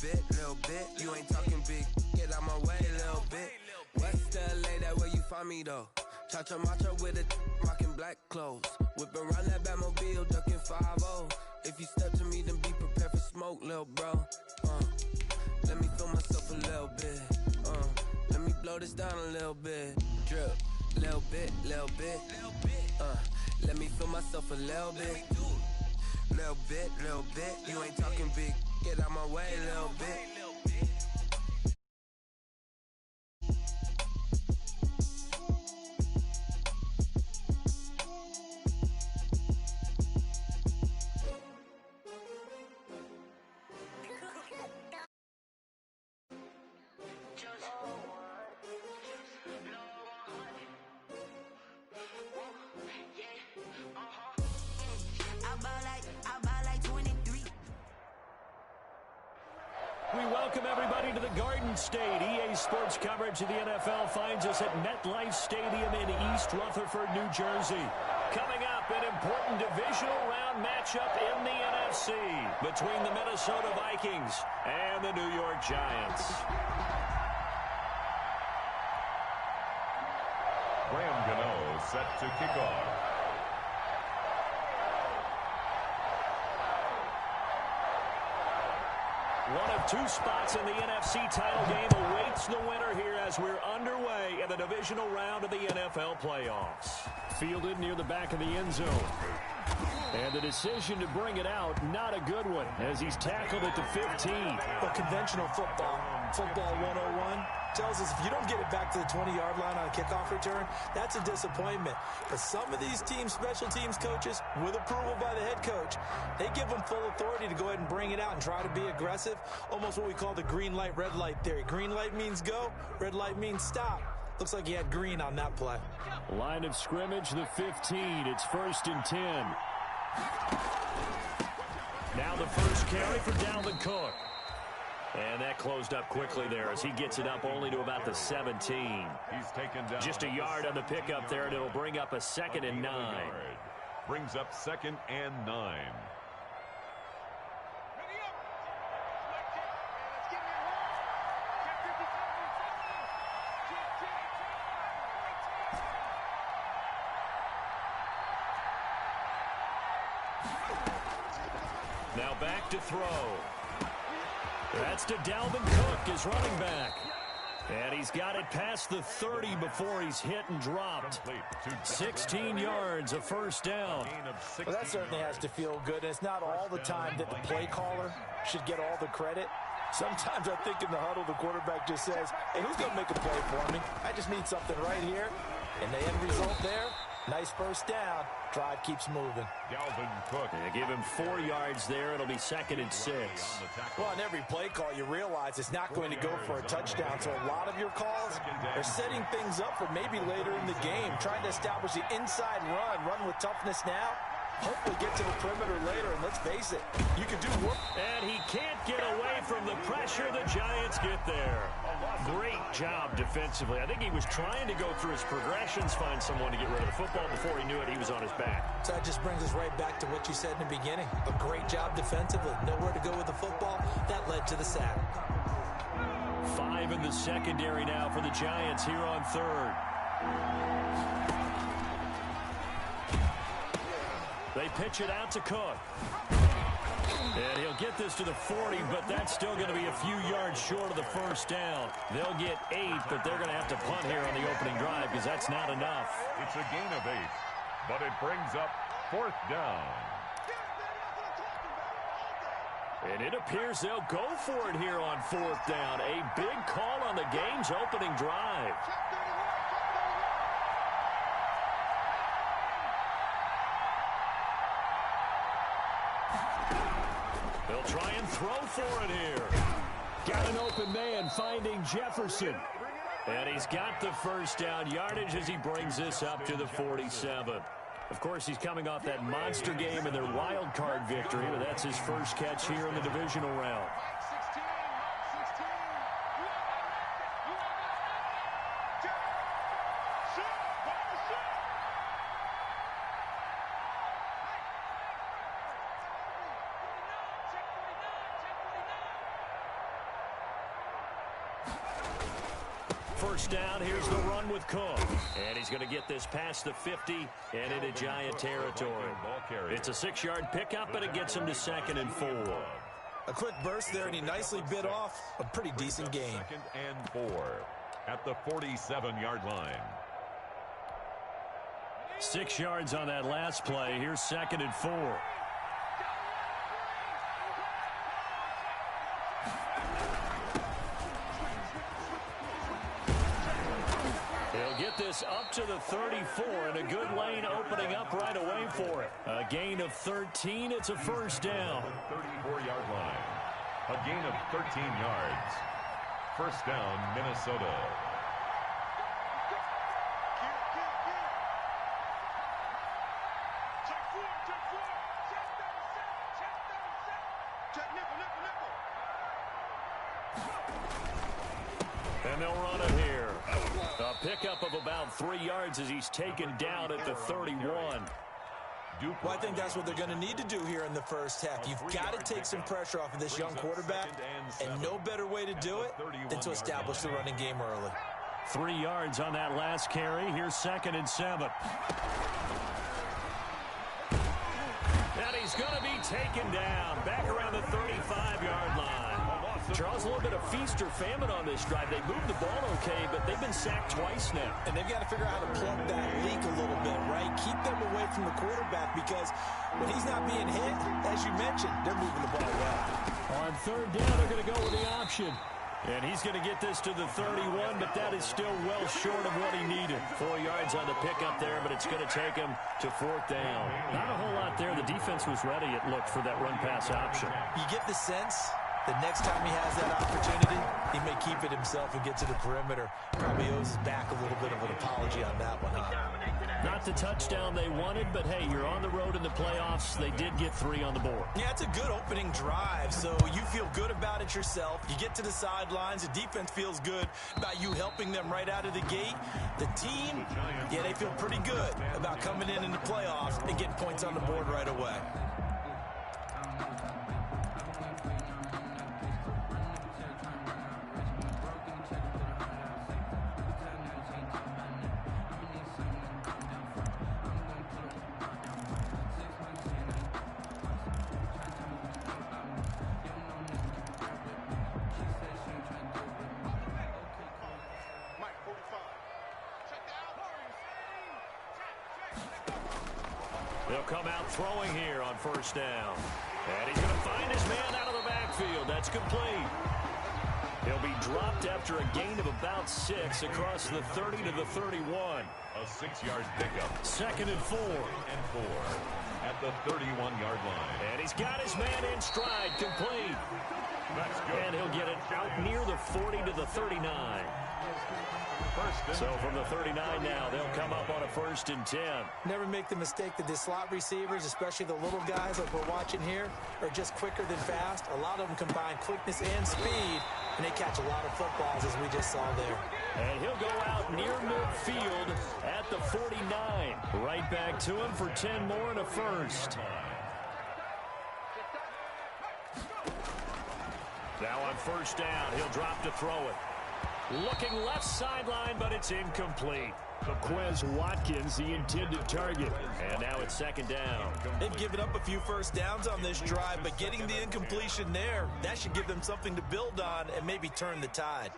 little bit. You ain't talking big, get out my way, little bit. West LA, that where you find me though. Cha-cha matcha with a rockin' black clothes. Whip around that Batmobile, ducking 5-0. If you step to me, then be prepared for smoke, little bro. Let me feel myself a little bit. Let me blow this down a little bit. Drip, little bit, little bit. Let me feel myself a little bit. Little bit, little bit. You ain't talking big, get out my way, little bit. We welcome everybody to the Garden State. EA Sports coverage of the NFL finds us at MetLife Stadium in East Rutherford, New Jersey. Coming up, an important divisional round matchup in the NFC between the Minnesota Vikings and the New York Giants. Graham Gano set to kick off. One of two spots in the NFC title game awaits the winner here as we're underway in the divisional round of the NFL playoffs. Fielded near the back of the end zone. And the decision to bring it out, not a good one, as he's tackled at the 15. Well, conventional football 101, tells us if you don't get it back to the 20-yard line on a kickoff return, that's a disappointment. But some of these teams, special teams coaches, with approval by the head coach, they give them full authority to go ahead and bring it out and try to be aggressive, almost what we call the green light, red light theory. Green light means go, red light means stop. Looks like he had green on that play. Line of scrimmage, the 15. It's 1st and 10. Now the first carry for Dalvin Cook. And that closed up quickly there as he gets it up only to about the 17. He's taken down. Just a yard on the pickup there, and it'll bring up a 2nd and 9. Brings up 2nd and 9. Now back to throw. That's to Dalvin Cook, his running back. And he's got it past the 30 before he's hit and dropped. 16 yards, a first down. Well, that certainly has to feel good. And it's not all the time that the play caller should get all the credit. Sometimes I think in the huddle, the quarterback just says, hey, who's going to make a play for me? I just need something right here. And the end result there, nice first down. Drive keeps moving. Dalvin Cook. They give him 4 yards there. It'll be 2nd and 6. Well, on every play call, you realize it's not going to go for a touchdown. So a lot of your calls are setting things up for maybe later in the game, trying to establish the inside run with toughness now. Hopefully get to the perimeter later, and let's face it, you can do work. And he can't get away from the pressure. The Giants get there. Great job defensively. I think he was trying to go through his progressions, find someone to get rid of the football. Before he knew it, he was on his back. So that just brings us right back to what you said in the beginning. A great job defensively. Nowhere to go with the football. That led to the sack. 5 in the secondary now for the Giants here on 3rd. They pitch it out to Cook. And he'll get this to the 40, but that's still going to be a few yards short of the first down. They'll get 8, but they're going to have to punt here on the opening drive because that's not enough. It's a gain of 8, but it brings up 4th down. And it appears they'll go for it here on 4th down. A big call on the game's opening drive. They'll try and throw for it here. Got an open man finding Jefferson. And he's got the first down yardage as he brings this up to the 47. Of course, he's coming off that monster game in their wild card victory, but that's his first catch here in the divisional round. First down, here's the run with Cook. And he's going to get this past the 50 and into Giant territory. It's a 6-yard pickup, and it gets him to 2nd and 4. A quick burst there, and he nicely bit off a pretty decent gain. 2nd and 4 at the 47-yard line. 6 yards on that last play. Here's 2nd and 4. He'll get this up to the 34, and a good lane opening up right away for it. A gain of 13. It's a first down. 34-yard line. A gain of 13 yards. First down, Minnesota. And they'll run it here. A pickup of about 3 yards as he's taken down at the 31. Well, I think that's what they're going to need to do here in the first half. You've got to take some pressure off of this young quarterback, and no better way to do it than to establish the running game early. 3 yards on that last carry. Here's 2nd and 7. And he's going to be taken down back around the 35-yard line. Charles, a little bit of feast or famine on this drive. They moved the ball okay, but they've been sacked twice now. And they've got to figure out how to plug that leak a little bit, right? Keep them away from the quarterback, because when he's not being hit, as you mentioned, they're moving the ball well. On 3rd down, they're going to go with the option. And he's going to get this to the 31, but that is still well short of what he needed. 4 yards on the pickup there, but it's going to take him to 4th down. Not a whole lot there. The defense was ready, it looked, for that run-pass option. You get the sense the next time he has that opportunity, he may keep it himself and get to the perimeter. Probably owes his back a little bit of an apology on that one, huh? Not the touchdown they wanted, but hey, you're on the road in the playoffs. They did get 3 on the board. Yeah, it's a good opening drive, so you feel good about it yourself. You get to the sidelines. The defense feels good about you helping them right out of the gate. The team, yeah, they feel pretty good about coming in the playoffs and getting points on the board right away. They'll come out throwing here on 1st down. And he's going to find his man out of the backfield. That's complete. He'll be dropped after a gain of about 6 across the 30 to the 31. A 6-yard pickup. 2nd and 4. And 4 at the 31-yard line. And he's got his man in stride, complete. That's good. And he'll get it out near the 40 to the 39. So from the 39 now, they'll come up on a 1st and 10. Never make the mistake that the slot receivers, especially the little guys like we're watching here, are just quicker than fast. A lot of them combine quickness and speed, and they catch a lot of footballs, as we just saw there. And he'll go out near midfield at the 49. Right back to him for 10 more and a 1st. Now on 1st down, he'll drop to throw it. Looking left sideline, but it's incomplete. Quez Watkins, the intended target. And now it's 2nd down. They've given up a few 1st downs on this drive, but getting the incompletion there, that should give them something to build on and maybe turn the tide.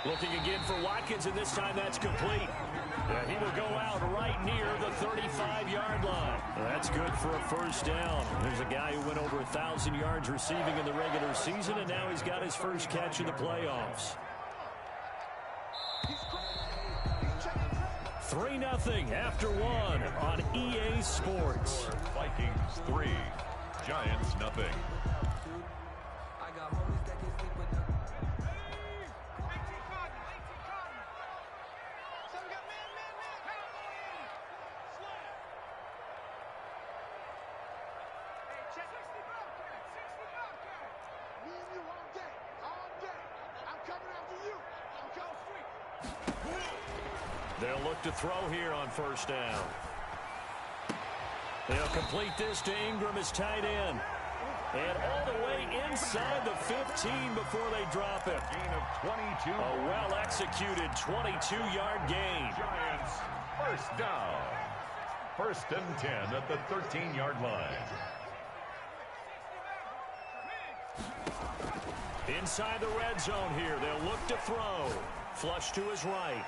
Looking again for Watkins, and this time that's complete. Yeah, he will go out right near the 35-yard line. That's good for a 1st down. There's a guy who went over 1,000 yards receiving in the regular season, and now he's got his first catch in the playoffs. 3-0 after 1 on EA Sports. Vikings 3, Giants nothing. They'll look to throw here on 1st down. They'll complete this to Ingram as tight end. And all the way inside the 15 before they drop it. Gain of 22. A well-executed 22-yard gain. Giants, first down. 1st and 10 at the 13-yard line. Inside the red zone here. They'll look to throw. Flush to his right.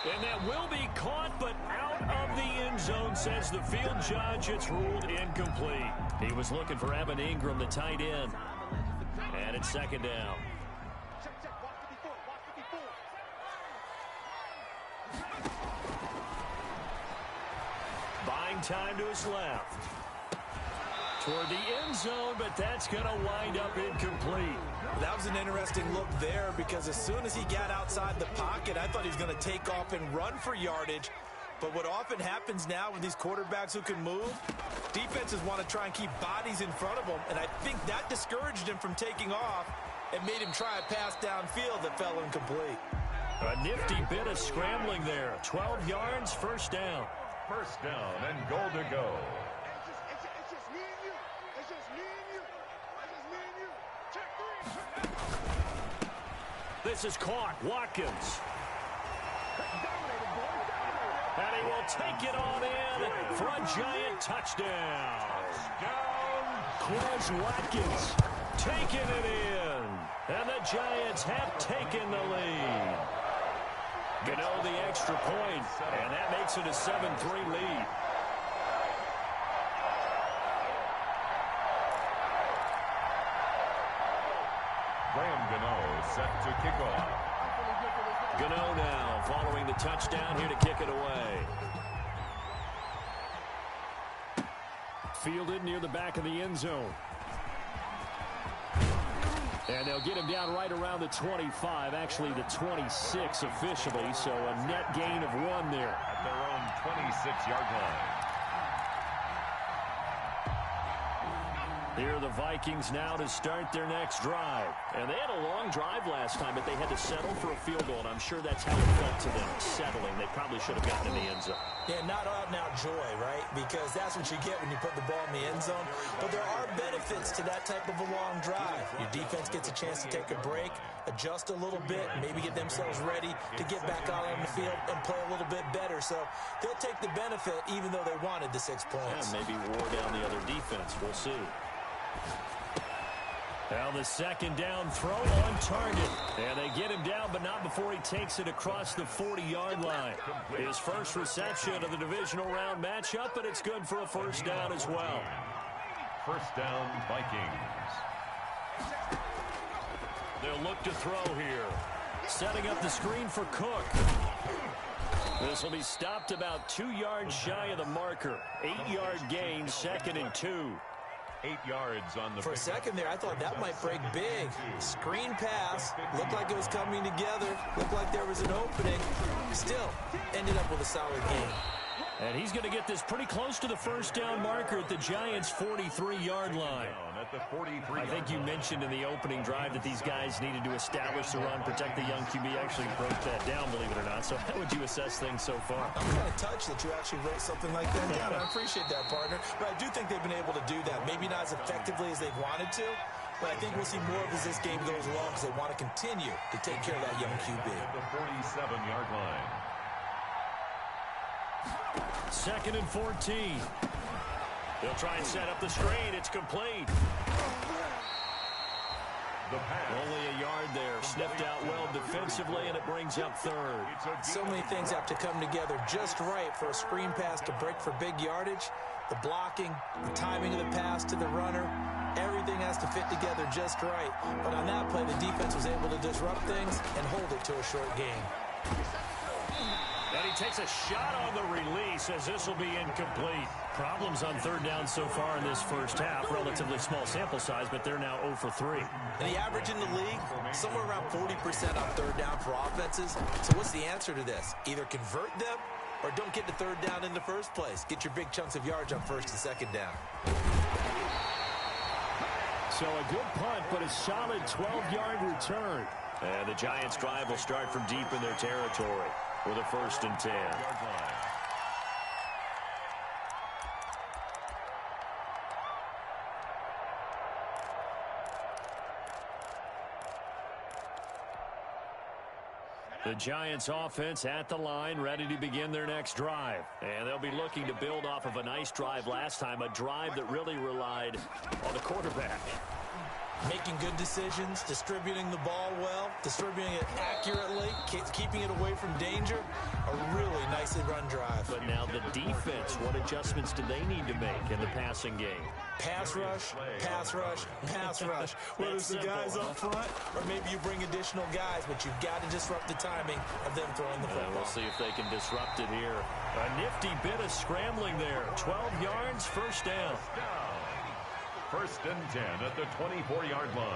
And that will be caught, but out of the end zone, says the field judge. It's ruled incomplete. He was looking for Evan Ingram, the tight end. And it's 2nd down. Buying time to his left. Toward the end zone, but that's going to wind up incomplete. That was an interesting look there because as soon as he got outside the pocket, I thought he was going to take off and run for yardage. But what often happens now with these quarterbacks who can move, defenses want to try and keep bodies in front of them, and I think that discouraged him from taking off and made him try a pass downfield that fell incomplete. A nifty bit of scrambling there. 12 yards, 1st down. 1st down and goal to go. This is caught. Watkins. And he will take it on in for a Giant touchdown. Quez Watkins taking it in. And the Giants have taken the lead. Gano the extra point, and that makes it a 7-3 lead. Gano set to kick off. Gano now following the touchdown here to kick it away. Fielded near the back of the end zone. And they'll get him down right around the 25, actually the 26 officially, so a net gain of 1 there. At their own 26-yard line. Here are the Vikings now to start their next drive. And they had a long drive last time, but they had to settle for a field goal, and I'm sure that's how it felt to them, settling. They probably should have gotten in the end zone. Yeah, not out and out joy, right? Because that's what you get when you put the ball in the end zone. But there are benefits to that type of a long drive. Your defense gets a chance to take a break, adjust a little bit, maybe get themselves ready to get back out on the field and play a little bit better. So they'll take the benefit even though they wanted the 6 points. Yeah, maybe wore down the other defense. We'll see. Now the 2nd down throw on target. And they get him down, but not before he takes it across the 40-yard line. His first reception of the divisional round matchup, and it's good for a 1st down as well. 1st down, Vikings. They'll look to throw here. Setting up the screen for Cook. This will be stopped about 2 yards shy of the marker. 8-yard gain, 2nd and 2. 8 yards on the... For a second there, I thought that might break big. Screen pass. Looked like it was coming together. Looked like there was an opening. Still, ended up with a solid game. And he's going to get this pretty close to the 1st down marker at the Giants' 43-yard line. At the 43. I think you mentioned in the opening drive that these guys needed to establish the run, protect the young QB. Actually broke that down, believe it or not. So how would you assess things so far? I'm kind of touched that you actually wrote something like that down. I appreciate that, partner. But I do think they've been able to do that. Maybe not as effectively as they've wanted to, but I think we'll see more of as this game goes along because they want to continue to take care of that young QB. At the 47-yard line. 2nd and 14. They'll try and set up the screen. It's complete. The pass. Only a yard there. Sniffed out well defensively, and it brings up 3rd. So many things have to come together just right for a screen pass to break for big yardage. The blocking, the timing of the pass to the runner, everything has to fit together just right. But on that play, the defense was able to disrupt things and hold it to a short game. And he takes a shot on the release as this will be incomplete. Problems on 3rd down so far in this 1st half. Relatively small sample size, but they're now 0 for 3. And the average in the league, somewhere around 40% on 3rd down for offenses. So what's the answer to this? Either convert them or don't get to 3rd down in the first place. Get your big chunks of yards on 1st and 2nd down. So a good punt, but a solid 12-yard return. And the Giants' drive will start from deep in their territory with a 1st and 10. The Giants offense at the line, ready to begin their next drive. And they'll be looking to build off of a nice drive last time, a drive that really relied on the quarterback. Making good decisions, distributing the ball well, distributing it accurately, keeping it away from danger. A really nicely run drive. But now the defense, what adjustments do they need to make in the passing game? Pass rush, pass rush, pass rush. Whether it's the guys up front or maybe you bring additional guys, but you've got to disrupt the timing of them throwing the football. We'll see if they can disrupt it here. A nifty bit of scrambling there. 12 yards, first down. First and 10 at the 24-yard line.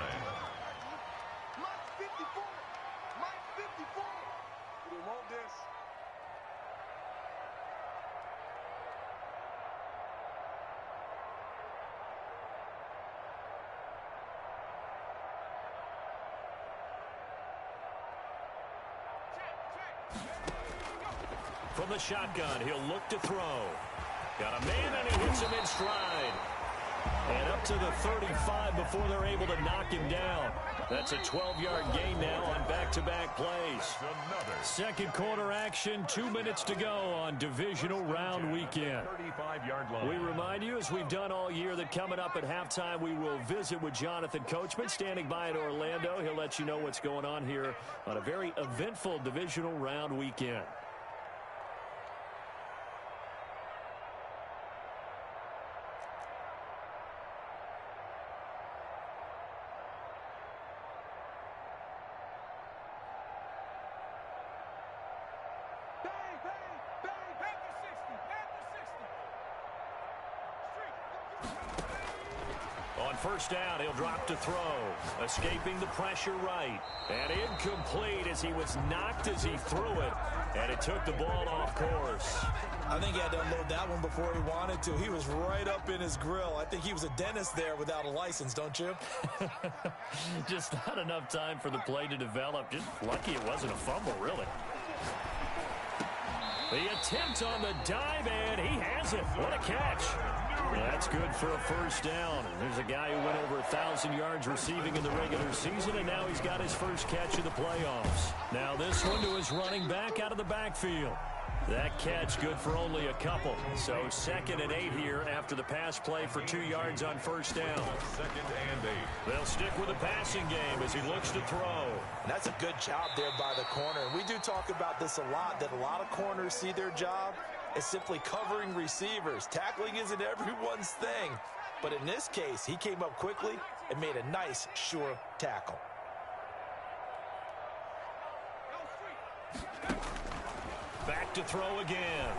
From the shotgun, he'll look to throw. Got a man, and he hits him in stride. And up to the 35 before they're able to knock him down. That's a 12-yard gain now on back-to-back plays. Second quarter action, 2 minutes to go on divisional round weekend. 35-yard line. We remind you, as we've done all year, that coming up at halftime, we will visit with Jonathan Coachman, standing by in Orlando. He'll let you know what's going on here on a very eventful divisional round weekend. First down, he'll drop to throw. Escaping the pressure right. And incomplete as he was knocked as he threw it. And it took the ball off course. I think he had to unload that one before he wanted to. He was right up in his grill. I think he was a dentist there without a license, don't you? Just not enough time for the play to develop. Just lucky it wasn't a fumble, really. The attempt on the dive, and he has it. What a catch. That's good for a first down. There's a guy who went over 1,000 yards receiving in the regular season, and now he's got his first catch of the playoffs. Now this one to his running back out of the backfield. That catch good for only a couple. So 2nd and 8 here after the pass play for 2 yards on first down. 2nd and 8. They'll stick with the passing game as he looks to throw. And that's a good job there by the corner. And we do talk about this a lot, that a lot of corners see their job as simply covering receivers. Tackling isn't everyone's thing. But in this case, he came up quickly and made a nice, sure tackle. Back to throw again.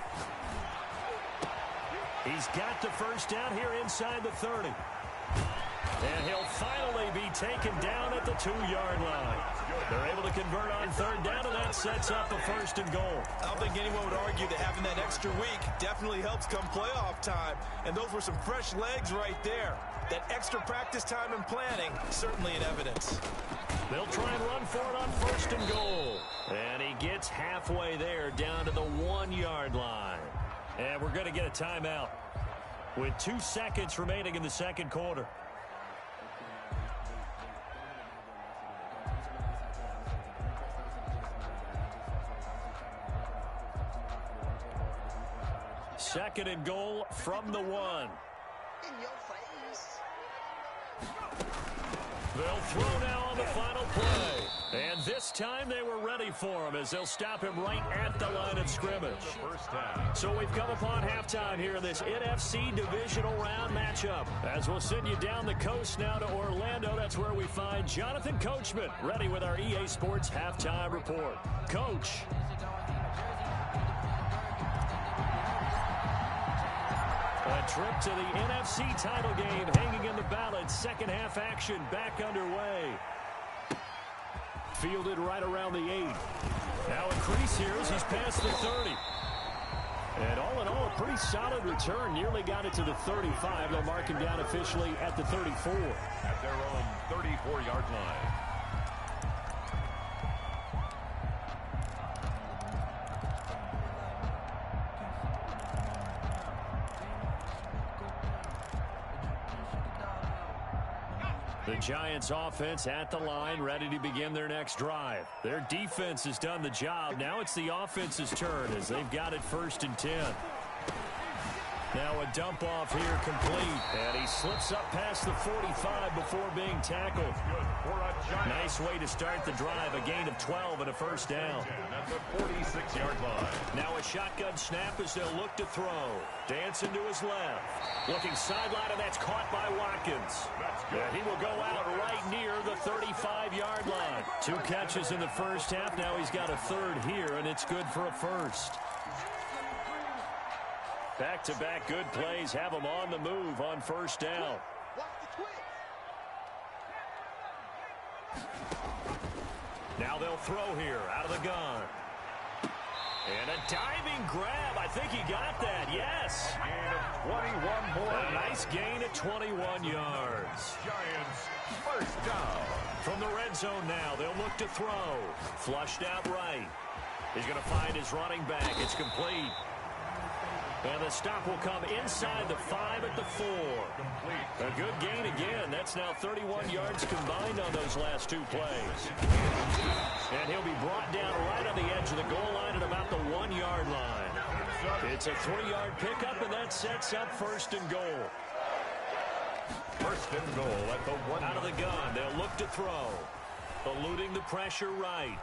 He's got the first down here inside the 30. And he'll finally be taken down at the 2-yard line. They're able to convert on 3rd down, and that sets up a 1st and goal. I don't think anyone would argue that having that extra week definitely helps come playoff time. And those were some fresh legs right there. That extra practice time and planning, certainly in evidence. They'll try and run for it on 1st and goal. And he gets halfway there down to the 1-yard line. And we're going to get a timeout with 2 seconds remaining in the second quarter. Second and goal from the 1. In your face. They'll throw now on the final play. And this time they were ready for him as they'll stop him right at the line of scrimmage. First down. So we've come upon halftime here in this NFC divisional round matchup. As we'll send you down the coast now to Orlando, that's where we find Jonathan Coachman ready with our EA Sports halftime report. Coach. A trip to the NFC title game hanging in the balance. Second half action back underway. Fielded right around the 8. Now a crease here as he's past the 30. And all in all, a pretty solid return. Nearly got it to the 35. They'll mark him down officially at the 34. At their own 34-yard line. The Giants offense at the line, ready to begin their next drive. Their defense has done the job. Now it's the offense's turn as they've got it 1st and 10. Now a dump off here complete. And he slips up past the 45 before being tackled. Nice way to start the drive. A gain of 12 and a 1st down. At the 46-yard line. Now a shotgun snap as they'll look to throw. Dancing to his left. Looking sideline, and that's caught by Watkins. And he will go out right near the 35-yard line. 2 catches in the first half. Now he's got a 3rd here, and it's good for a 1st. Back-to-back good plays have him on the move on 1st down. Now they'll throw here out of the gun. And a diving grab. I think he got that. Yes. Gain of 21 more. A nice gain of 21 yards. Giants 1st down. From the red zone now, they'll look to throw. Flushed out right. He's going to find his running back. It's complete. And the stop will come inside the 5 at the 4. A good gain again. That's now 31 yards combined on those last 2 plays. And he'll be brought down right on the edge of the goal line at about the 1-yard line. It's a 3-yard pickup, and that sets up 1st and goal. 1st and goal at the 1. Out of the gun, they'll look to throw. Eluding the pressure right.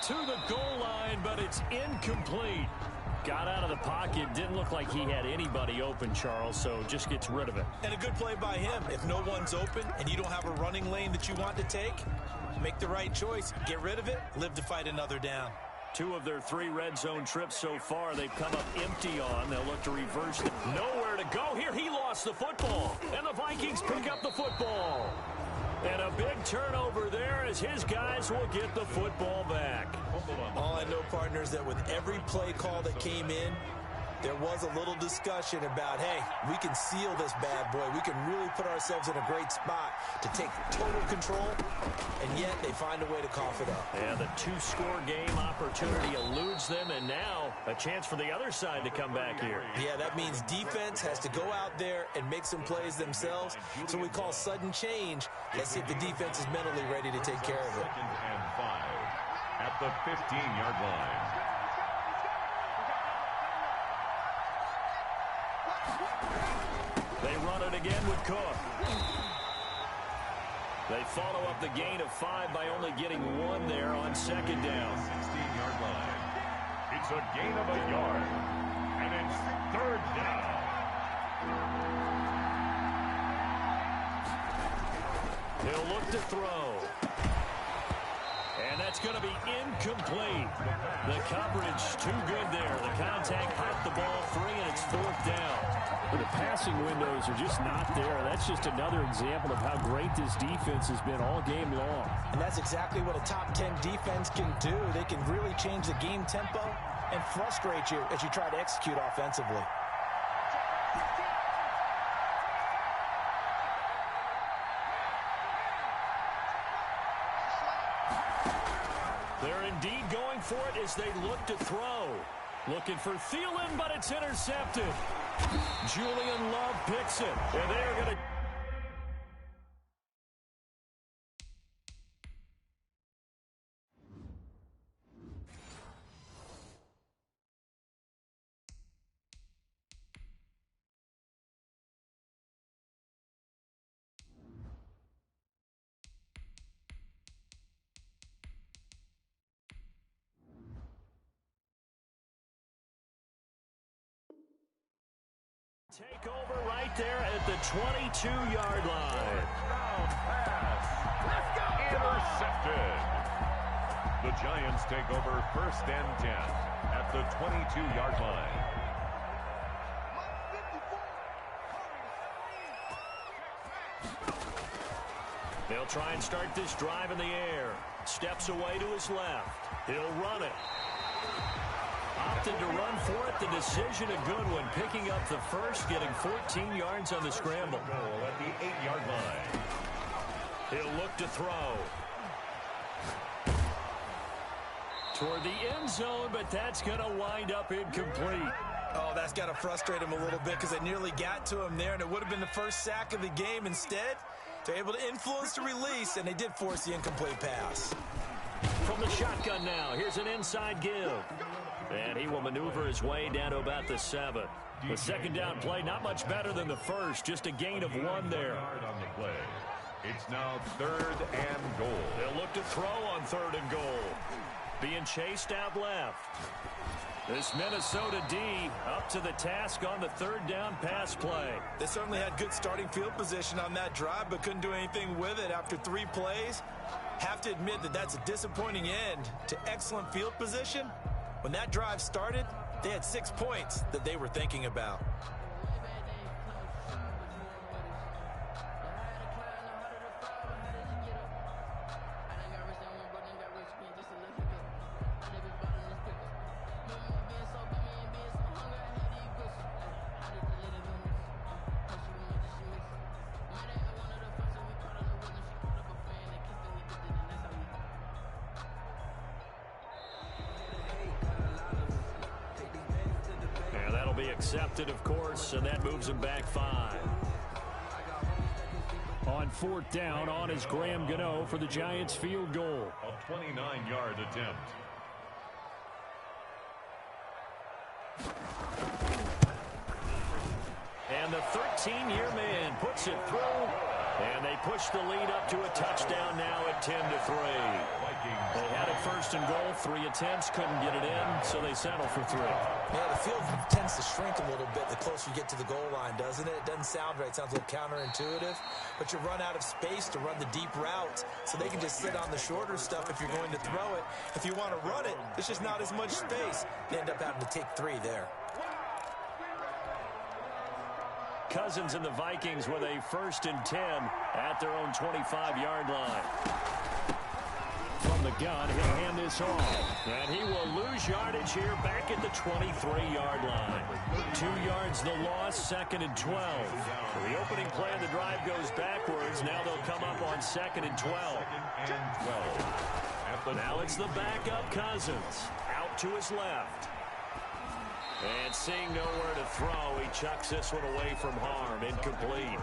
To the goal line, but it's incomplete. Got out of the pocket. Didn't look like he had anybody open, Charles, so just gets rid of it. And a good play by him. If no one's open and you don't have a running lane that you want to take, make the right choice. Get rid of it. Live to fight another down. 2 of their 3 red zone trips so far, they've come up empty on. They'll look to reverse it. Nowhere to go here. He lost the football. And the Vikings pick up the football. And a big turnover there as his guys will get the football back. All I know, partners, that with every play call that came in, there was a little discussion about, hey, we can seal this bad boy. We can really put ourselves in a great spot to take total control, and yet they find a way to cough it up. And the 2-score game opportunity eludes them, and now a chance for the other side to come back here. Yeah, that means defense has to go out there and make some plays themselves. So we call sudden change. Let's see if the defense is mentally ready to take care of it. 2nd and 5 at the 15-yard line. They run it again with Cook. They follow up the gain of 5 by only getting 1 there on 2nd down. 16-yard line. It's a gain of a yard. And it's 3rd down. He'll look to throw. And that's going to be incomplete. The coverage too good there. The contact popped the ball free, and it's 4th down. The passing windows are just not there. That's just another example of how great this defense has been all game long. And that's exactly what a top 10 defense can do. They can really change the game tempo and frustrate you as you try to execute offensively. They're indeed going for it as they look to throw. Looking for Thielen, but it's intercepted. Julian Love picks it, and they're going to... Take over right there at the 22-yard line. Intercepted. The Giants take over 1st and 10 at the 22-yard line. They'll try and start this drive in the air. Steps away to his left. He'll run it. Opted to run for it. The decision a good one. Picking up the first, getting 14 yards on the scramble. Goal at the 8-yard line. He'll look to throw. Toward the end zone, but that's going to wind up incomplete. Oh, that's got to frustrate him a little bit because they nearly got to him there, and it would have been the first sack of the game. Instead, They're able to influence the release, and they did force the incomplete pass. From the shotgun now, here's an inside give. And he will maneuver his way down to about the 7. The second down play, not much better than the first, just a gain of 1 there. On the play. It's now 3rd and goal. They'll look to throw on 3rd and goal. Being chased out left. This Minnesota D up to the task on the 3rd down pass play. They certainly had good starting field position on that drive, but couldn't do anything with it after 3 plays. Have to admit that that's a disappointing end to excellent field position. When that drive started, they had 6 points that they were thinking about. Accepted, of course, and that moves him back 5. On 4th down, on is Graham Gano for the Giants field goal. A 29-yard attempt. And the 13-year man puts it through, and they push the lead up to a touchdown now at 10-3. They had it 1st and goal, 3 attempts, couldn't get it in, so they settle for 3. Yeah, the field tends to shrink a little bit the closer you get to the goal line, doesn't it? It doesn't sound right. It sounds a little counterintuitive. But you run out of space to run the deep routes, so they can just sit on the shorter stuff if you're going to throw it. If you want to run it, there's just not as much space. They end up having to take 3 there. Cousins and the Vikings with a 1st and 10 at their own 25-yard line. From the gun, he'll hand this off. And he will lose yardage here back at the 23-yard line. 2 yards the loss, 2nd and 12. The opening play of the drive goes backwards. Now they'll come up on 2nd and 12. Now it's the backup Cousins. Out to his left. And seeing nowhere to throw, he chucks this one away from harm. Incomplete.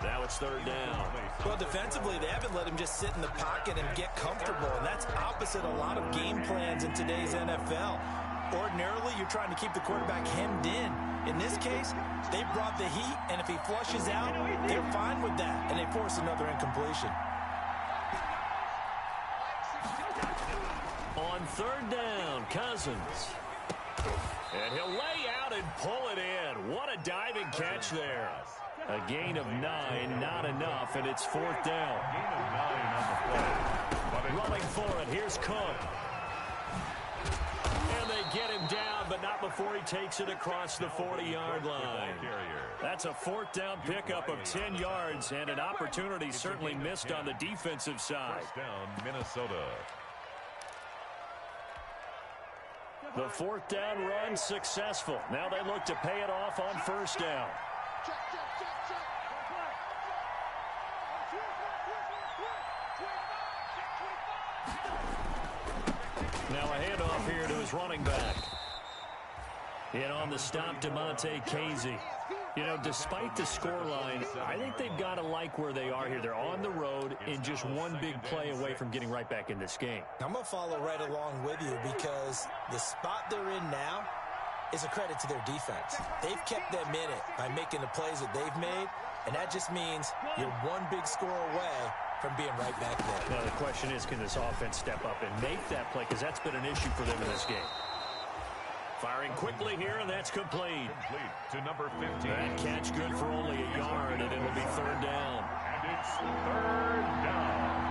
Now it's 3rd down. Well, defensively, they haven't let him just sit in the pocket and get comfortable, and that's opposite a lot of game plans in today's NFL. Ordinarily, you're trying to keep the quarterback hemmed in. In this case, they brought the heat, and if he flushes out, they're fine with that, and they force another incompletion. On 3rd down, Cousins. And he'll lay out and pull it in. What a diving catch there. A gain of 9, not enough, and it's 4th down. Gain of 9 on the play. Running for it, here's Cook. And they get him down, but not before he takes it across the 40-yard line. That's a 4th down pickup of 10 yards, and an opportunity certainly missed on the defensive side. 1st down, Minnesota. The 4th down run successful. Now they look to pay it off on 1st down. Now a handoff here to his running back. In on the stop, DeMonte Casey. You know, despite the scoreline, I think they've got to like where they are here. They're on the road and just one big play away from getting right back in this game. I'm going to follow right along with you because the spot they're in now is a credit to their defense. They've kept them in it by making the plays that they've made, and that just means you're one big score away from being right back there. Now the question is, can this offense step up and make that play? Because that's been an issue for them in this game. Firing quickly here, and that's complete. Complete to number 15. That catch good for only a yard, and it'll be 3rd down. And it's 3rd down.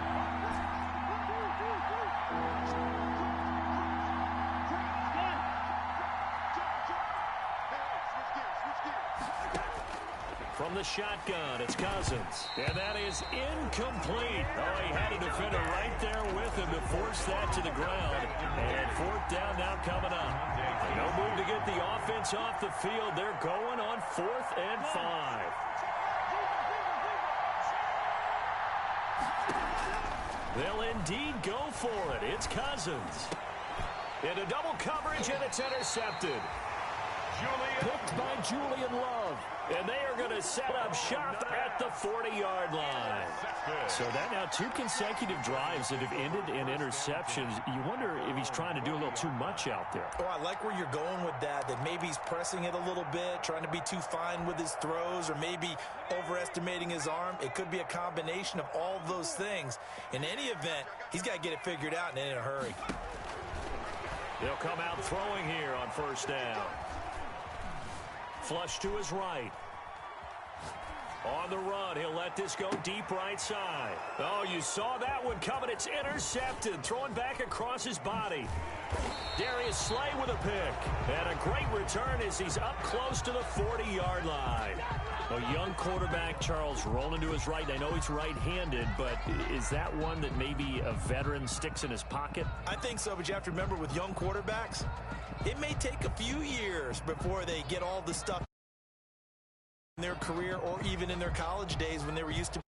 From the shotgun, it's Cousins. And that is incomplete. Oh, he had a defender right there with him to force that to the ground. And 4th down now coming up. No move to get the offense off the field. They're going on 4th and 5. They'll indeed go for it. It's Cousins. Into double coverage, and it's intercepted. Picked by Julian Love. And they are going to set up shop at the 40-yard line. So that now 2 consecutive drives that have ended in interceptions. You wonder if he's trying to do a little too much out there. Oh, I like where you're going with that maybe he's pressing it a little bit, trying to be too fine with his throws, or maybe overestimating his arm. It could be a combination of all of those things. In any event, he's got to get it figured out and in a hurry. He'll come out throwing here on first down. Flush to his right. On the run, he'll let this go deep right side. Oh, you saw that one coming. It's intercepted. Throwing back across his body. Darius Slay with a pick. And a great return as he's up close to the 40-yard line. A young quarterback, Charles, rolling to his right. I know he's right-handed, but is that one that maybe a veteran sticks in his pocket? I think so, but you have to remember with young quarterbacks, it may take a few years before they get all the stuff in their career or even in their college days when they were used to.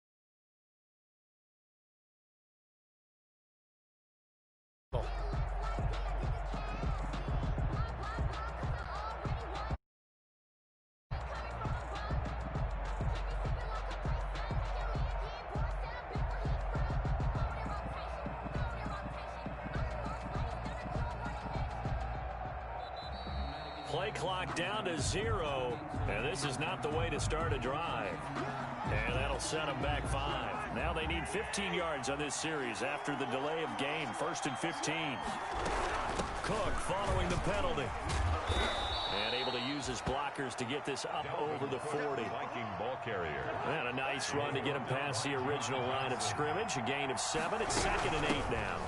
Play clock down to 0, and this is not the way to start a drive. And that'll set them back 5. Now they need 15 yards on this series after the delay of game. 1st and 15. Cook following the penalty. And able to use his blockers to get this up over the 40. Ball carrier. And a nice run to get him past the original line of scrimmage. A gain of 7. It's 2nd and 8 now.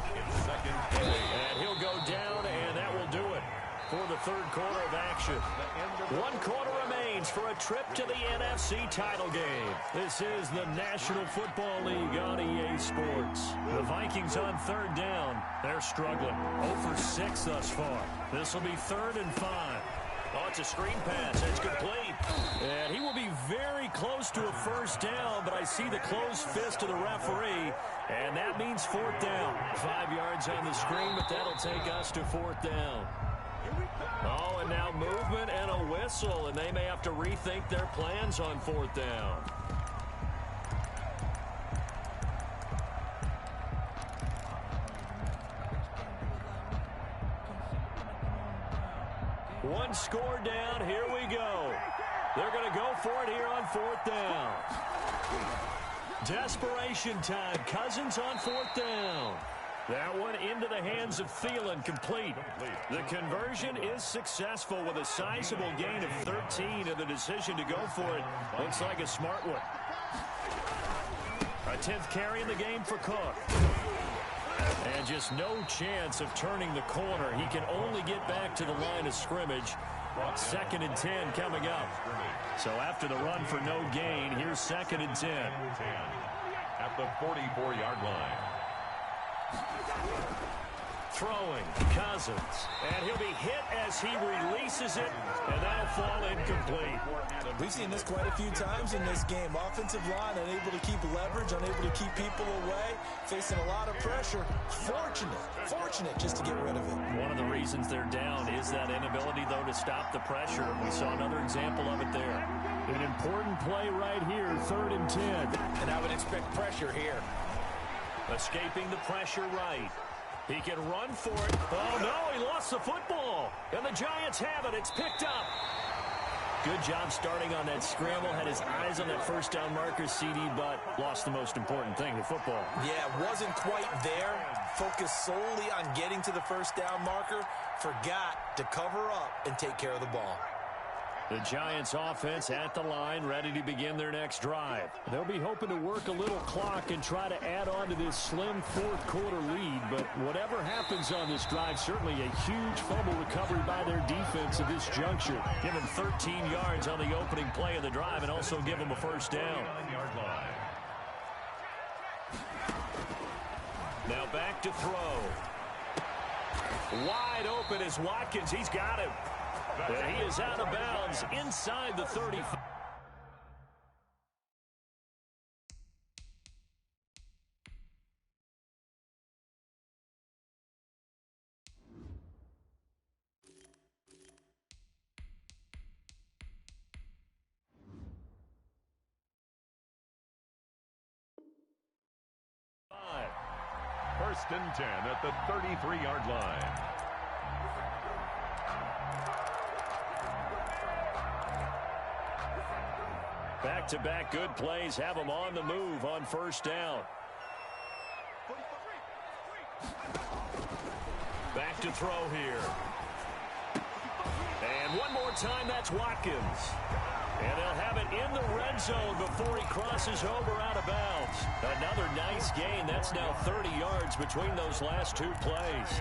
And he'll go down, and that will do it for the 3rd quarter of action. 1 quarter remains for a trip to the NFC title game. This is the National Football League on EA Sports. The Vikings on 3rd down. They're struggling. 0 for 6 thus far. This will be 3rd and 5. Oh, it's a screen pass. It's complete. And he will be very close to a 1st down, but I see the closed fist of the referee, and that means 4th down. 5 yards on the screen, but that'll take us to 4th down. Oh, and now movement and a whistle, and they may have to rethink their plans on 4th down. One score down. Here we go. They're going to go for it here on 4th down. Desperation time. Cousins on 4th down. That one into the hands of Thielen, complete. The conversion is successful with a sizable gain of 13, and the decision to go for it looks like a smart one. A 10th carry in the game for Cook. And just no chance of turning the corner. He can only get back to the line of scrimmage. 2nd and 10 coming up. So after the run for no gain, here's 2nd and 10. At the 44-yard line. Throwing, Cousins, and he'll be hit as he releases it, and that'll fall incomplete. We've seen this quite a few times in this game. Offensive line unable to keep leverage, unable to keep people away, facing a lot of pressure. Fortunate just to get rid of it. One of the reasons they're down is that inability, though, to stop the pressure. We saw another example of it there. An important play right here, 3rd and 10. And I would expect pressure here. Escaping the pressure right. He can run for it. Oh, no, he lost the football. And the Giants have it. It's picked up. Good job starting on that scramble. Had his eyes on that 1st down marker, CD, but lost the most important thing, the football. Yeah, wasn't quite there. Focused solely on getting to the 1st down marker. Forgot to cover up and take care of the ball. The Giants offense at the line, ready to begin their next drive. They'll be hoping to work a little clock and try to add on to this slim 4th quarter lead. But whatever happens on this drive, certainly a huge fumble recovery by their defense at this juncture. Give them 13 yards on the opening play of the drive and also give them a 1st down. Now back to throw. Wide open is Watkins. He's got him. And he is out of bounds inside the 35. First and 10 at the 33-yard line. Back-to-back good plays have them on the move on first down. Back to throw here. And one more time, that's Watkins. And they'll have it in the red zone before he crosses over out of bounds. Another nice gain. That's now 30 yards between those last two plays.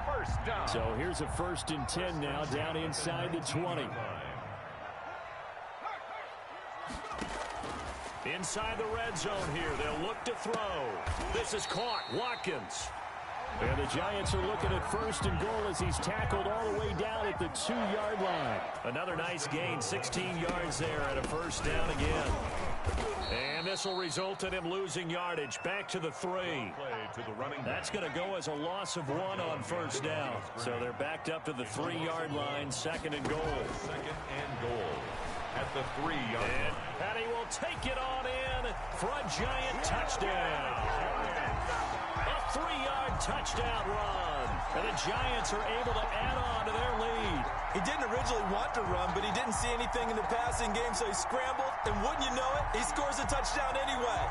First down. So here's a 1st and 10 now down inside the 20. Inside the red zone here. They'll look to throw. This is caught. Watkins. And the Giants are looking at 1st and goal as he's tackled all the way down at the 2-yard line. Another nice gain, 16 yards there at a 1st down again. And this will result in him losing yardage. Back to the 3. That's going to go as a loss of 1 on 1st down. So they're backed up to the 3-yard line, 2nd and goal. 2nd and goal at the 3-yard line. And he will take it on in for a Giant touchdown. A 3-yard touchdown run. And the Giants are able to add on to their lead. He didn't originally want to run, but he didn't see anything in the passing game, so he scrambled, and wouldn't you know it, he scores a touchdown anyway.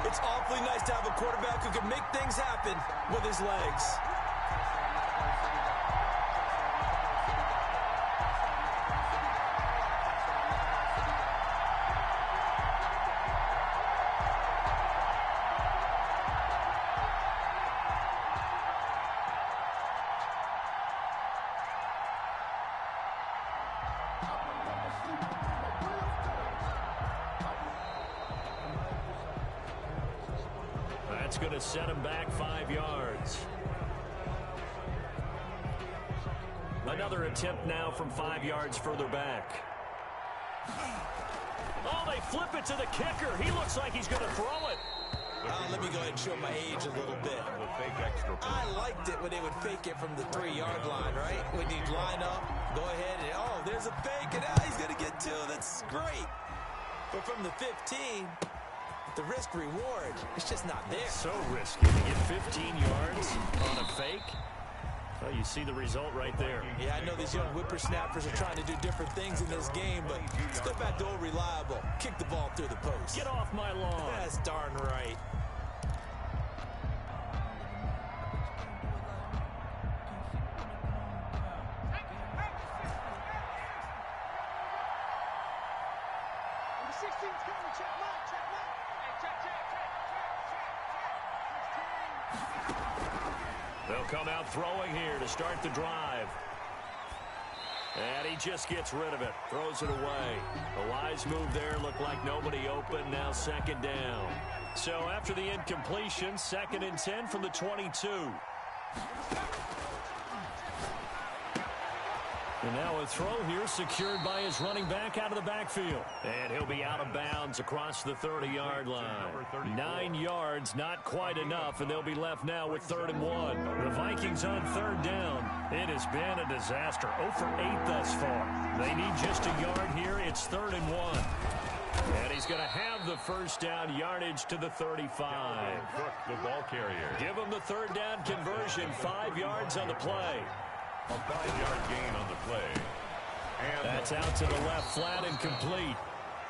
It's awfully nice to have a quarterback who can make things happen with his legs. That's going to set him back 5 yards. Another attempt now from 5 yards further back. Oh, they flip it to the kicker. He looks like he's going to throw it. Let me go ahead and show my age a little bit. I liked it when they would fake it from the 3-yard line, right? When you'd line up, go ahead and, oh, there's a fake, and he's going to get 2. That's great. But from the 15, the risk-reward, it's just not there. So risky to get 15 yards on a fake. Well, you see the result right there. Yeah, I know these young whippersnappers are trying to do different things in this game, but let's go back to old reliable. Kick the ball through the post. Get off my lawn. That's darn right. They'll come out throwing here to start the drive. And he just gets rid of it. Throws it away. A wise move there. Looked like nobody open. Now 2nd down. So after the incompletion, 2nd and 10 from the 22. And now a throw here secured by his running back out of the backfield. And he'll be out of bounds across the 30-yard line. 9 yards, not quite enough, and they'll be left now with 3rd and 1. The Vikings on 3rd down. It has been a disaster. 0 for 8 thus far. They need just a yard here. It's 3rd and 1. And he's going to have the 1st down yardage to the 35. The ball carrier. Give him the 3rd down conversion. 5 yards on the play. A 5-yard gain on the play. And that's out to the left, flat and complete.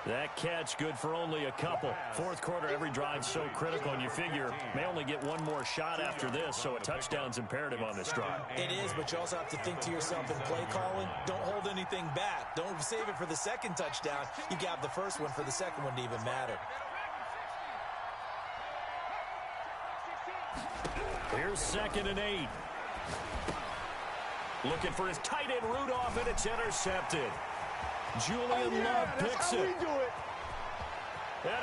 That catch good for only a couple. 4th quarter, every drive's so critical, and you figure may only get one more shot after this, so a touchdown's imperative on this drive. It is, but you also have to think to yourself in play calling, don't hold anything back. Don't save it for the 2nd touchdown. You grab the 1st one for the 2nd one to even matter. Here's 2nd and 8. Looking for his tight end Rudolph, and it's intercepted. Julian Love picks it. And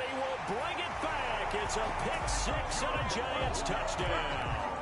he will bring it back. It's a pick 6 and a Giants touchdown.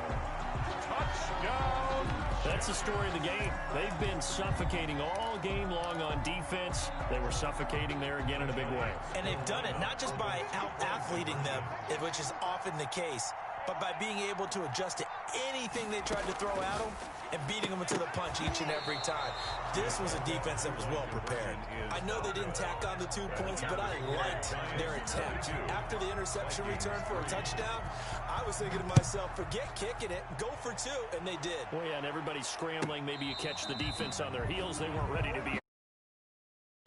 touchdown. That's the story of the game. They've been suffocating all game long on defense. They were suffocating there again in a big way. And they've done it not just by out-athleting them, which is often the case, but by being able to adjust to anything they tried to throw at them and beating them into the punch each and every time. This was a defense that was well prepared. I know they didn't tack on the 2 points, but I liked their attempt. After the interception return for a touchdown, I was thinking to myself, forget kicking it, go for 2, and they did. Well, yeah, and everybody's scrambling. Maybe you catch the defense on their heels. They weren't ready to be.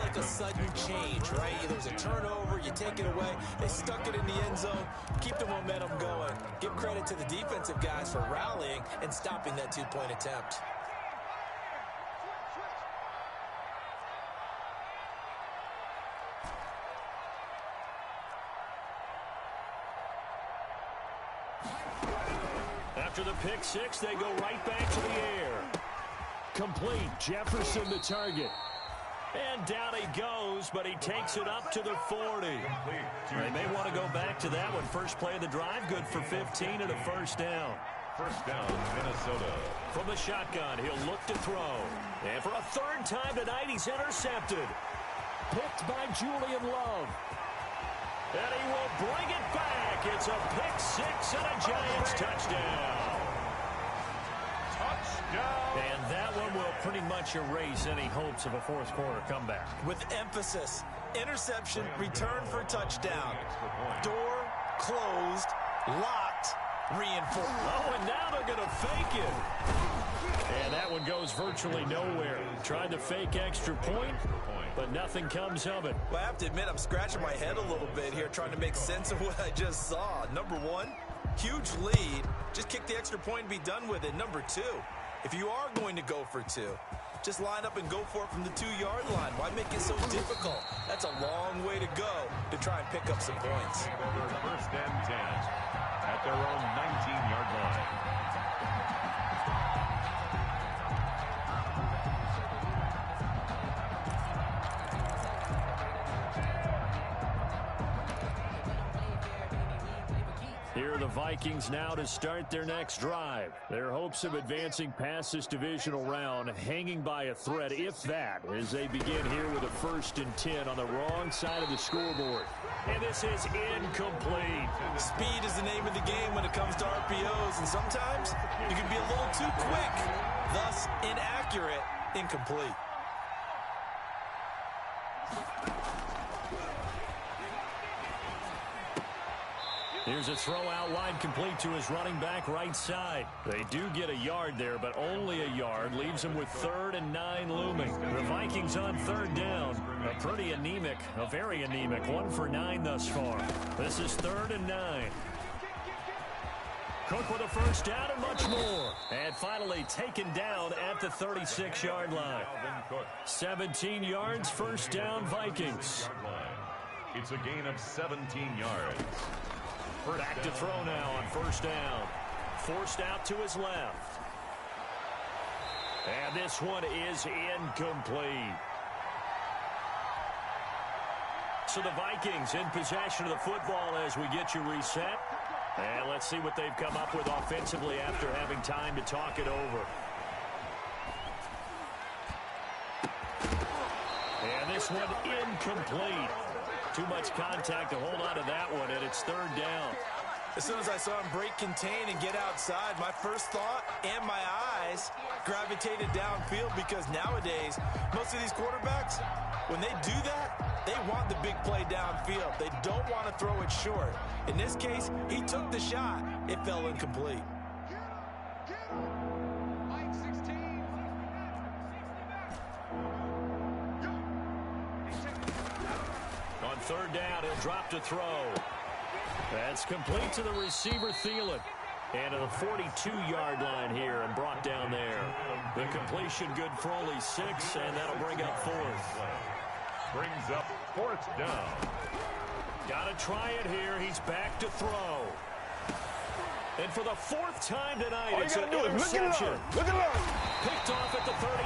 Like a sudden change, right? There's a turnover, you take it away. They stuck it in the end zone, keep the momentum going. Give credit to the defensive guys for rallying and stopping that 2-point attempt. After the pick six, they go right back to the air. Complete. Jefferson the target. And down he goes, but he takes it up to the 40. They may want to go back to that one. First play of the drive, good for 15 and a first down. First down, Minnesota. From the shotgun, he'll look to throw. And for a third time tonight, he's intercepted. Picked by Julian Love. And he will bring it back. It's a pick six and a Giants touchdown. And that one will pretty much erase any hopes of a fourth quarter comeback. With emphasis, interception, return for touchdown. Door closed, locked, reinforced. Oh, and now they're going to fake it. And that one goes virtually nowhere. Tried to fake extra point, but nothing comes of it. Well, I have to admit, I'm scratching my head a little bit here trying to make sense of what I just saw. Number one, huge lead. Just kick the extra point and be done with it. Number two, if you are going to go for 2, just line up and go for it from the 2-yard line. Why make it so difficult? That's a long way to go to try and pick up some points. First and 10 at their own 19-yard line. Here are the Vikings now to start their next drive. Their hopes of advancing past this divisional round hanging by a thread, if that, as they begin here with a 1st and 10 on the wrong side of the scoreboard. And this is incomplete. Speed is the name of the game when it comes to RPOs, and sometimes you can be a little too quick, thus inaccurate, incomplete. Here's a throw out wide, complete to his running back right side. They do get a yard there, but only a yard. Leaves them with 3rd and 9 looming. The Vikings on 3rd down. A pretty anemic, a very anemic 1 for 9 thus far. This is 3rd and 9. Cook with a first down and much more. And finally taken down at the 36-yard line. 17 yards, first down, Vikings. It's a gain of 17 yards. Back to throw now on first down. Forced out to his left. And this one is incomplete. So the Vikings in possession of the football as we get you reset. And let's see what they've come up with offensively after having time to talk it over. And this one incomplete. Too much contact to hold on to that one, and it's 3rd down. As soon as I saw him break contain and get outside, my first thought and my eyes gravitated downfield, because nowadays, most of these quarterbacks, when they do that, they want the big play downfield. They don't want to throw it short. In this case, he took the shot. It fell incomplete. On 3rd down, he'll drop to throw. That's complete to the receiver, Thielen. And to the 42-yard line here and brought down there. The completion good for only 6, and that'll bring up 4th. Brings up 4th down. Got to try it here. He's back to throw. And for the 4th time tonight, it's an interception. Look at it. Picked off at the 38,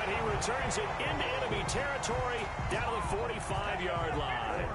and he returns it into enemy territory down to the 45-yard line.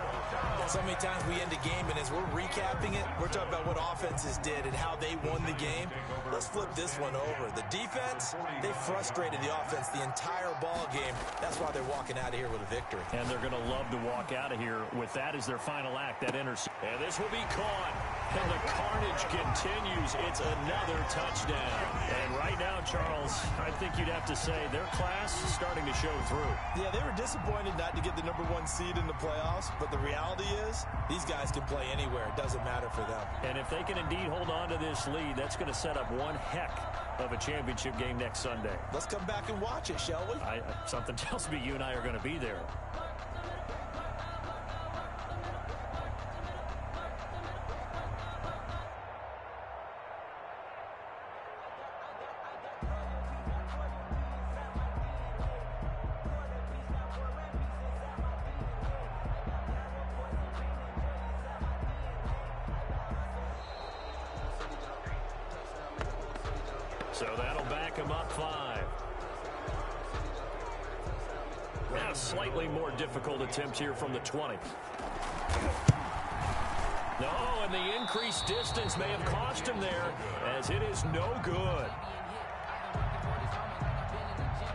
So many times we end the game, and as we're recapping it, we're talking about what offenses did and how they won the game. Let's flip this one over. The defense, they frustrated the offense the entire ball game. That's why they're walking out of here with a victory. And they're going to love to walk out of here with that as their final act, that interception. And this will be caught. And the carnage continues. It's another touchdown. And right now, Charles, I think you'd have to say their class is starting to show through. Yeah, they were disappointed not to get the #1 seed in the playoffs, but the reality is these guys can play anywhere. It doesn't matter for them. And if they can indeed hold on to this lead, that's going to set up one heck of a championship game next Sunday. Let's come back and watch it, shall we? Something tells me you and I are going to be there. So that'll back him up 5. Now, slightly more difficult attempt here from the 20. No, and the increased distance may have cost him there, as it is no good.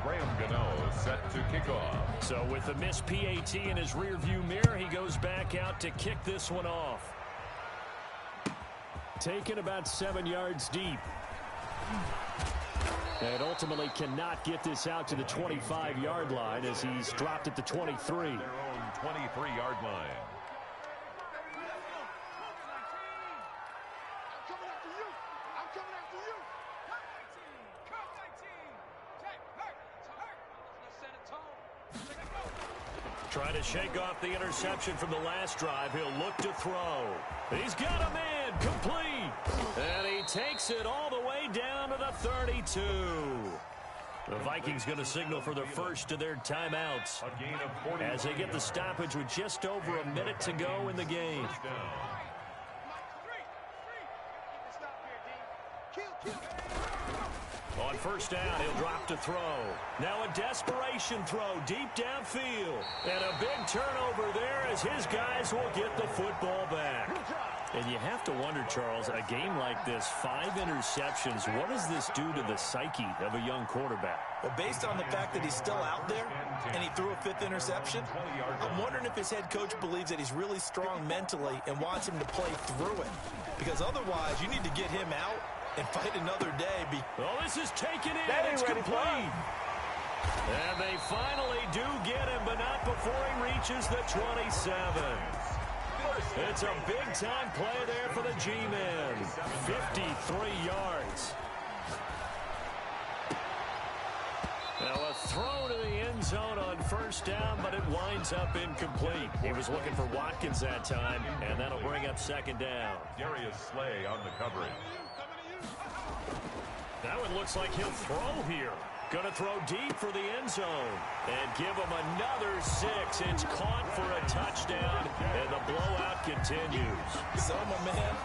Graham Gano set to kick off. So with the missed PAT in his rearview mirror, he goes back out to kick this one off. Taken about 7 yards deep. And ultimately cannot get this out to the 25-yard line as he's dropped at the 23. Their own 23-yard line. Trying to shake off the interception from the last drive. He'll look to throw. He's got a man complete. And he takes it all the way down to the 32. The Vikings going to signal for the first of their timeouts A gain of 40 as they get the stoppage with just over a minute to go in the game. On first down, he'll drop to throw. Now a desperation throw deep downfield. And a big turnover there as his guys will get the football back. And you have to wonder, Charles, a game like this, 5 interceptions, what does this do to the psyche of a young quarterback? Well, based on the fact that he's still out there and he threw a 5th interception, I'm wondering if his head coach believes that he's really strong mentally and wants him to play through it. Because otherwise, you need to get him out and fight another day. Oh, this is taken in. It's complete. And they finally do get him, but not before he reaches the 27. It's a big-time play there for the G-Men. 53 yards. Now a throw to the end zone on first down, but it winds up incomplete. He was looking for Watkins that time, and that'll bring up second down. Darius Slay on the coverage. That one looks like he'll throw here. Going to throw deep for the end zone. And give him another 6. It's caught for a touchdown, and the blowout continues. So, my man,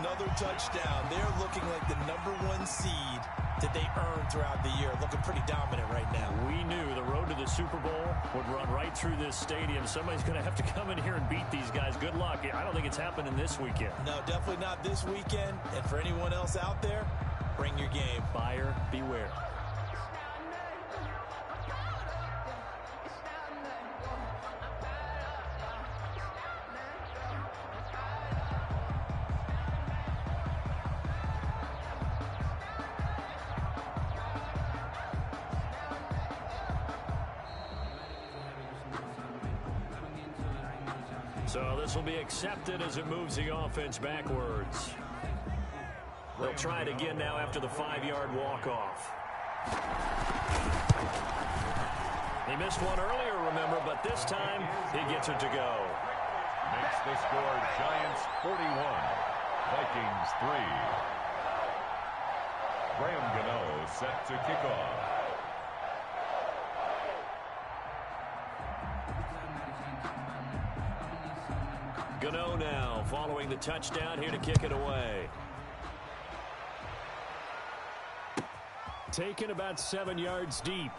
another touchdown. They're looking like the #1 seed that they earned throughout the year. Looking pretty dominant right now. We knew the road to the Super Bowl would run right through this stadium. Somebody's going to have to come in here and beat these guys. Good luck. I don't think it's happening this weekend. No, definitely not this weekend. And for anyone else out there, bring your game. Buyer beware. So this will be accepted as it moves the offense backwards. They'll try it again now after the 5-yard walk-off. He missed one earlier, remember, but this time he gets it to go. Makes the score Giants 41, Vikings 3. Graham Gano set to kick off. Gano now following the touchdown here to kick it away. Taken about 7 yards deep.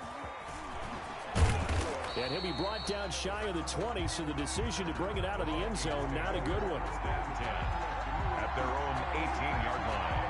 And he'll be brought down shy of the 20, so the decision to bring it out of the end zone, not a good one. At their own 18-yard line.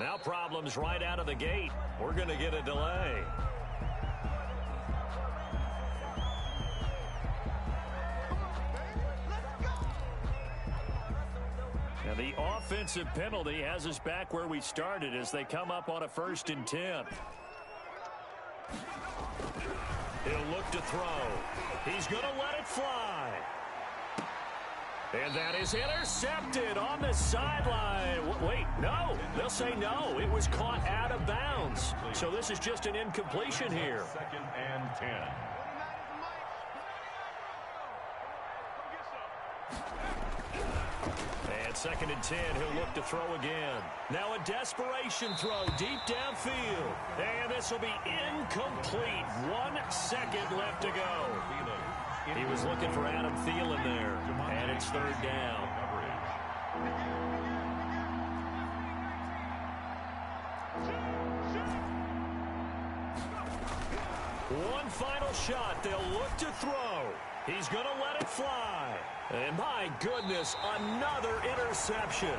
Now problems right out of the gate. We're going to get a delay. Now the offensive penalty has us back where we started as they come up on a 1st and 10. He'll look to throw. He's going to let it fly. And that is intercepted on the sideline. Wait, no. They'll say no. It was caught out of bounds. So this is just an incompletion here. 2nd and 10. And 2nd and 10, he'll look to throw again. Now a desperation throw deep downfield. And this will be incomplete. 1 second left to go. He was looking for Adam Thielen there. And it's 3rd down. One final shot. They'll look to throw. He's going to let it fly. And my goodness, another interception.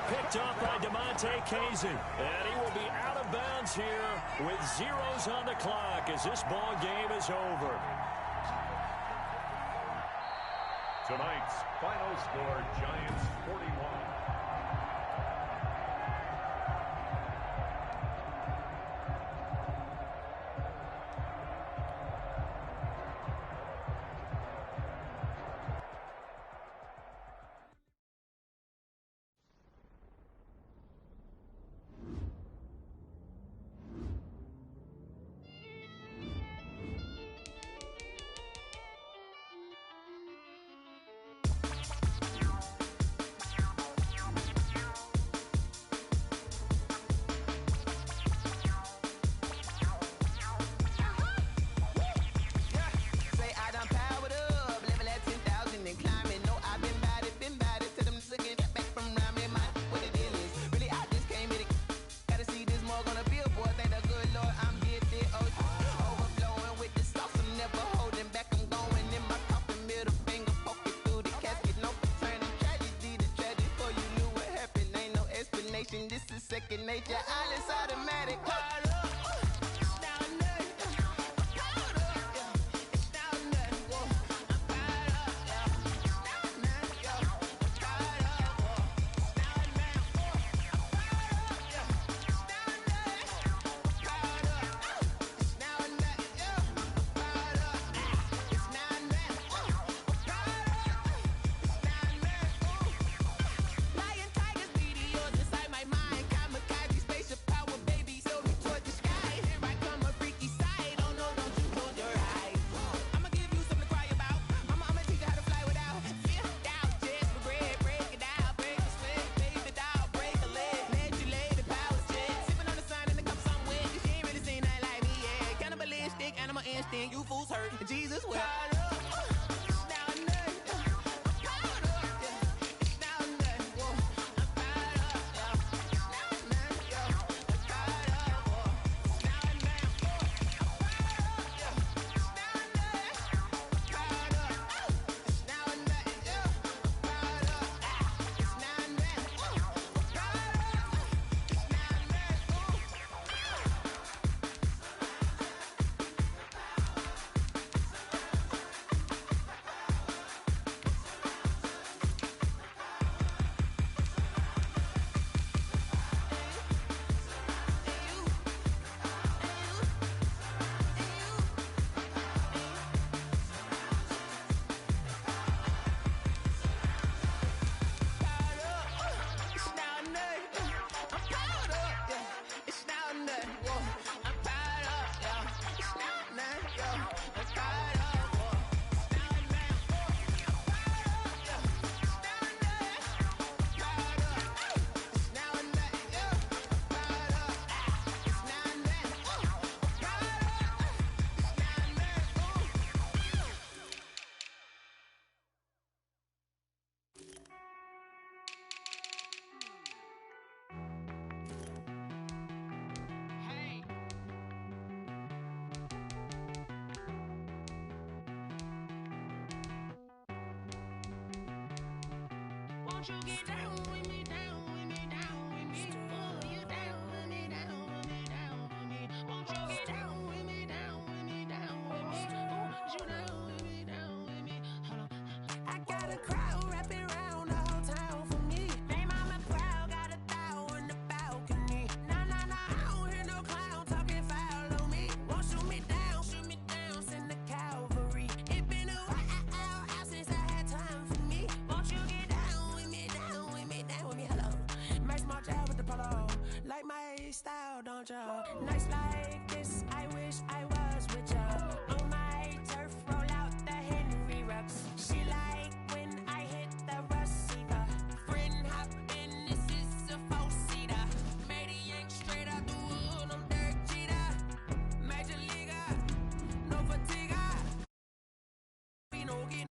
Picked off by DeMonte Kazin. And he will be out of bounds here with zeros on the clock as this ball game is over. Tonight's final score, Giants 41. This is second nature. All is automatic. You fools hurt. Jesus will. Won't you get down with me, down with me, down with me? Oh, you down. Philly style, don't ya? Nights like this, I wish I was with ya. On my turf, roll out the Henry Rux. She like when I hit the receiver. Friend hop in, this is a four-seater. Made a yank straight out the wood, I'm Derek Jeter. Major leaguer, no fatigue. We don't get